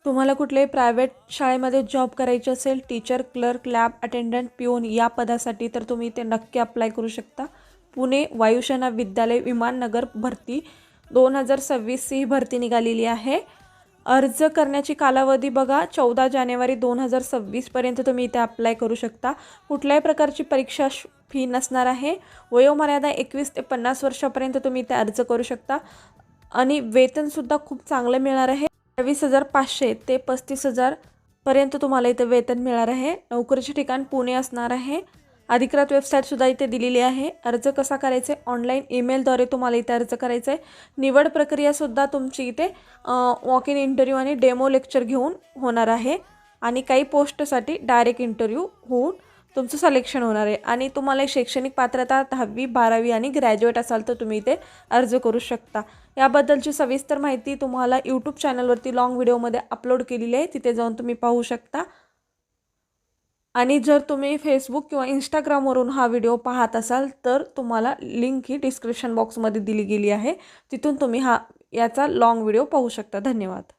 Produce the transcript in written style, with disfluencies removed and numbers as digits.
तुम्हाला कुठल्याही प्रायव्हेट शाळेमध्ये जॉब करायचे असेल, टीचर, क्लर्क, लॅब अटेंडंट, पिऊन या पदासाठी, तर तुम्ही इथे नक्की अप्लाय करू शकता. पुणे वायुसेना विद्यालय विमाननगर भरती 2026 ही भरती निघालेली आहे. अर्ज करण्याची कालावधी बघा 14 जानेवारी 2026 पर्यंत तुम्ही इथे अप्लाय करू शकता. कुठल्याही प्रकारची परीक्षा फी नसणार आहे. वयोमर्यादा 21 ते 50 वर्षापर्यंत तुम्ही इथे अर्ज करू शकता आणि वेतनसुद्धा खूप चांगलं मिळणार आहे. 22,500 ते 35,000 पर्यंत तुम्हाला इथे वेतन मिळणार आहे. नोकरीचे ठिकाण पुणे असणार आहे. अधिकृत वेबसाईटसुद्धा इथे दिलेली आहे. अर्ज कसा करायचा आहे? ऑनलाईन ईमेलद्वारे तुम्हाला इथे अर्ज करायचा आहे. निवड प्रक्रियासुद्धा तुमची इथे वॉक इन इंटरव्ह्यू आणि डेमो लेक्चर घेऊन होणार आहे आणि काही पोस्टसाठी डायरेक्ट इंटरव्ह्यू होऊन तुमचं सिलेक्शन होणार आहे. आणि तुम्हाला शैक्षणिक पात्रता 10वी 12वी आणि ग्रॅज्युएट असाल तर तुम्ही इथे अर्ज करू शकता. याबद्दलची सविस्तर माहिती तुम्हाला यूट्यूब चॅनलवरती लॉंग व्हिडिओमध्ये अपलोड केलेली आहे, तिथे जाऊन तुम्ही पाहू शकता. आणि जर तुम्ही फेसबुक किंवा इंस्टाग्रामवरून हा व्हिडिओ पाहत असाल तर तुम्हाला लिंक ही डिस्क्रिप्शन बॉक्समध्ये दिली गेली आहे, तिथून तुम्ही याचा लॉंग व्हिडिओ पाहू शकता. धन्यवाद.